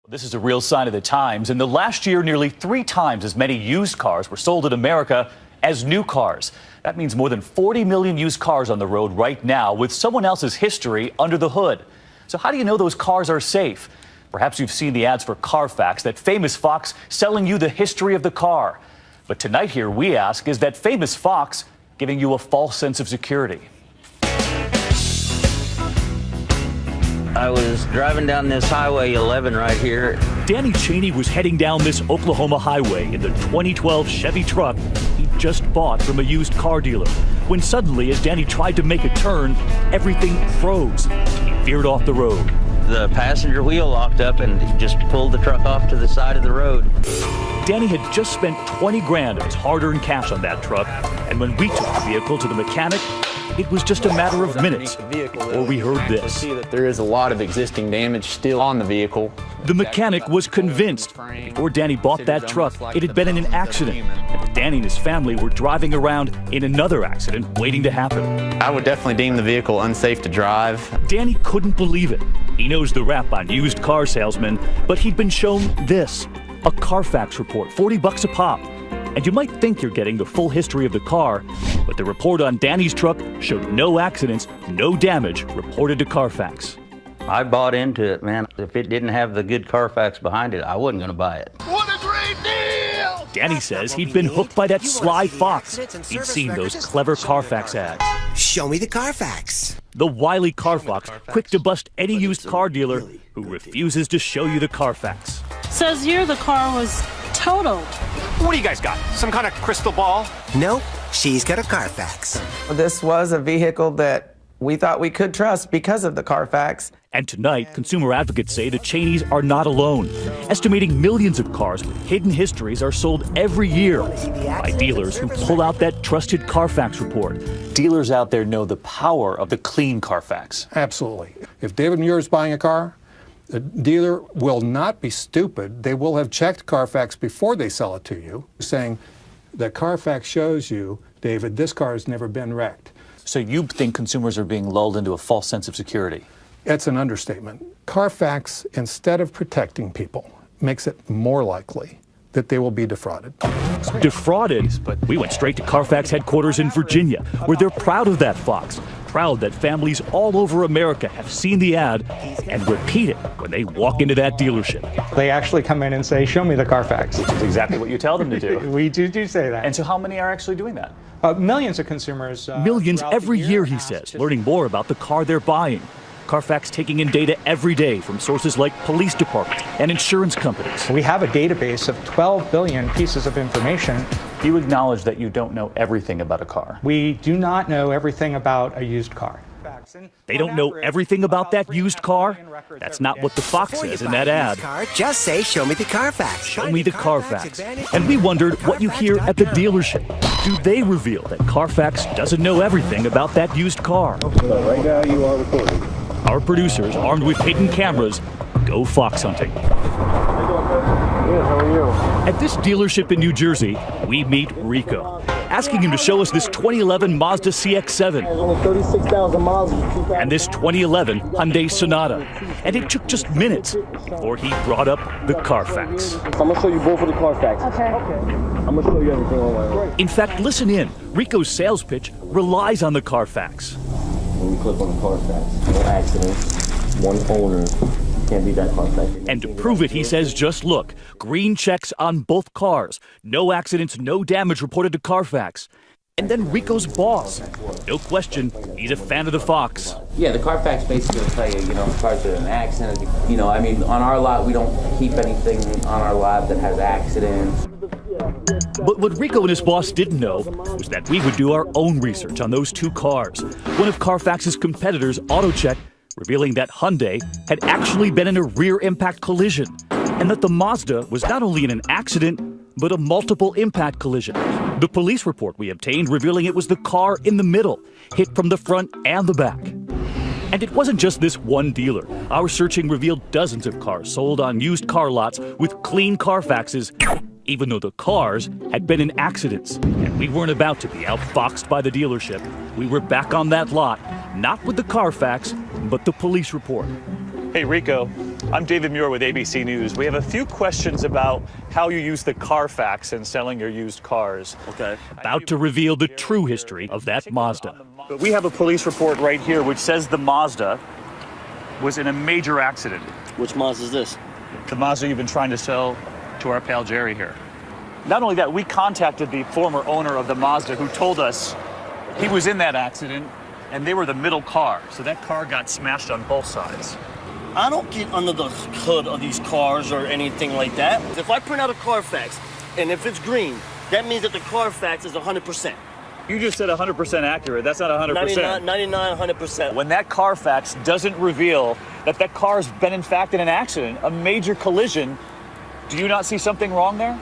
This is a real sign of the times. In the last year, nearly 3 times as many used cars were sold in America as new cars. That means more than 40 million used cars on the road right now with someone else's history under the hood. So how do you know those cars are safe? Perhaps you've seen the ads for Carfax, that famous fox selling you the history of the car. But tonight here we ask, is that famous fox giving you a false sense of security? I was driving down this Highway 11 right here. Danny Cheney was heading down this Oklahoma highway in the 2012 Chevy truck he just bought from a used car dealer. When suddenly, as Danny tried to make a turn, everything froze. He veered off the road. The passenger wheel locked up and just pulled the truck off to the side of the road. Danny had just spent 20 grand of his hard-earned cash on that truck, and when we took the vehicle to the mechanic, it was just a matter of minutes before we heard this. See that there is a lot of existing damage still on the vehicle. The mechanic was convinced before Danny bought that truck, it had been in an accident, and that Danny and his family were driving around in another accident waiting to happen. I would definitely deem the vehicle unsafe to drive. Danny couldn't believe it. He knows the rap on used car salesmen, but he'd been shown this, a Carfax report, $40 a pop. And you might think you're getting the full history of the car, but the report on Danny's truck showed no accidents, no damage reported to Carfax. I bought into it, man. If it didn't have the good Carfax behind it, I wasn't going to buy it. What a great deal! Danny says he'd been hooked by that sly fox. He'd seen those clever Carfax ads. Show me the Carfax. The wily Carfax, quick to bust any used car dealer who refuses to show you the Carfax. Says here the car was totaled. What do you guys got? Some kind of crystal ball? Nope, she's got a Carfax. This was a vehicle that we thought we could trust because of the Carfax. And tonight, consumer advocates say the Cheneys are not alone. Estimating millions of cars with hidden histories are sold every year by dealers who pull out that trusted Carfax report. Dealers out there know the power of the clean Carfax. Absolutely. If David Muir is buying a car, the dealer will not be stupid. They will have checked Carfax before they sell it to you, saying that Carfax shows you, David, this car has never been wrecked. So you think consumers are being lulled into a false sense of security? It's an understatement. Carfax, instead of protecting people, makes it more likely that they will be defrauded. Defrauded? But we went straight to Carfax headquarters in Virginia, where they're proud of that fox. Proud that families all over America have seen the ad and repeat it when they walk into that dealership. They actually come in and say, show me the Carfax. Which is exactly what you tell them to do. We do say that. And so how many are actually doing that? Millions of consumers. Millions every year, he says, learning more about the car they're buying. Carfax taking in data every day from sources like police departments and insurance companies. We have a database of 12 billion pieces of information. You acknowledge that you don't know everything about a car. We do not know everything about a used car. They don't know everything about that used car? That's not what the fox says in that ad. Just say, show me the Carfax. Show me the Carfax. And we wondered what you hear at the dealership. Do they reveal that Carfax doesn't know everything about that used car? Right now you are recording. Our producers, armed with hidden cameras, go fox hunting. How are you? At this dealership in New Jersey, we meet Rico, asking him to show us this 2011 Mazda CX-7 Only 36,000 miles. and this 2011 Hyundai Sonata. And it took just minutes before he brought up the Carfax. I'm going to show you both of the Carfax. Okay. I'm going to show you everything online. In fact, listen in. Rico's sales pitch relies on the Carfax. When you click on the Carfax, no accidents, one owner. Can't be that Carfax. And to prove it, he says, just look. Green checks on both cars. No accidents, no damage reported to Carfax. And then Rico's boss. No question, he's a fan of the Fox. Yeah, the Carfax basically will tell you, cars are in an accident. I mean, on our lot, we don't keep anything on our lot that has accidents. But what Rico and his boss didn't know was that we would do our own research on those two cars. One of Carfax's competitors, AutoCheck, revealing that Hyundai had actually been in a rear impact collision, and that the Mazda was not only in an accident, but a multiple impact collision. The police report we obtained revealing it was the car in the middle, hit from the front and the back. And it wasn't just this one dealer. Our searching revealed dozens of cars sold on used car lots with clean Carfaxes, even though the cars had been in accidents. And we weren't about to be outfoxed by the dealership. We were back on that lot, not with the Carfax, but the police report. Hey, Rico, I'm David Muir with ABC News. We have a few questions about how you use the Carfax in selling your used cars. Okay. About to reveal the true history of that Mazda. But we have a police report right here which says the Mazda was in a major accident. Which Mazda is this? The Mazda you've been trying to sell to our pal Jerry here. Not only that, we contacted the former owner of the Mazda who told us he was in that accident and they were the middle car. So that car got smashed on both sides. I don't get under the hood of these cars or anything like that. If I print out a Carfax and if it's green, that means that the Carfax is 100%. You just said 100% accurate. That's not 100%. 99, 100%. When that Carfax doesn't reveal that that car's been in fact in an accident, a major collision, do you not see something wrong there?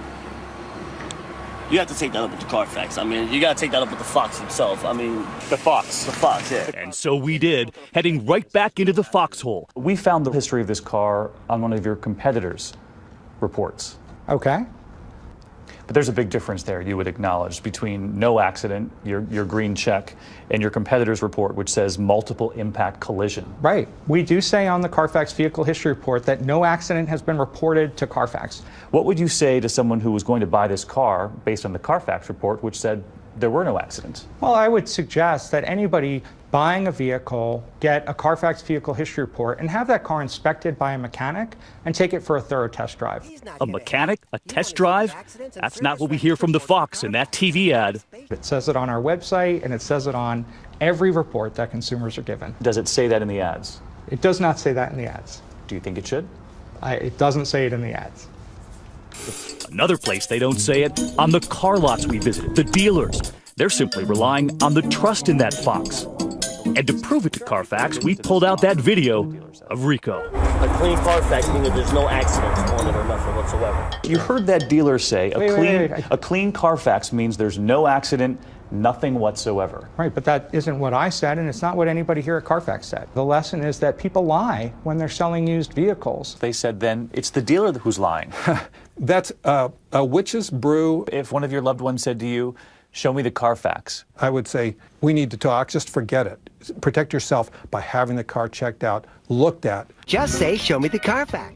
You have to take that up with the Carfax. I mean, you got to take that up with the Fox himself. I mean... The Fox. The Fox, yeah. And so we did, heading right back into the foxhole. We found the history of this car on one of your competitors' reports. Okay. But there's a big difference there, you would acknowledge, between no accident, your green check, and your competitor's report, which says multiple impact collision. Right. We do say on the Carfax vehicle history report that no accident has been reported to Carfax. What would you say to someone who was going to buy this car based on the Carfax report, which said there were no accidents? Well, I would suggest that anybody buying a vehicle get a Carfax vehicle history report and have that car inspected by a mechanic and take it for a thorough test drive. A mechanic? A test drive? That's not what we hear from the Fox in that TV ad. It says it on our website and it says it on every report that consumers are given. Does it say that in the ads? It does not say that in the ads. Do you think it should? It doesn't say it in the ads. Another place they don't say it, on the car lots we visited, the dealers. They're simply relying on the trust in that Fox. And to prove it to Carfax, we pulled out that video of Rico. A clean Carfax means that there's no accidents on it or nothing whatsoever. You heard that dealer say a clean Carfax means there's no accident, nothing whatsoever. Right, but that isn't what I said, and it's not what anybody here at Carfax said. The lesson is that people lie when they're selling used vehicles. They said then it's the dealer who's lying. That's a witch's brew. If one of your loved ones said to you, show me the Carfax, I would say, we need to talk, just forget it. Protect yourself by having the car checked out, looked at. Just say, show me the Carfax.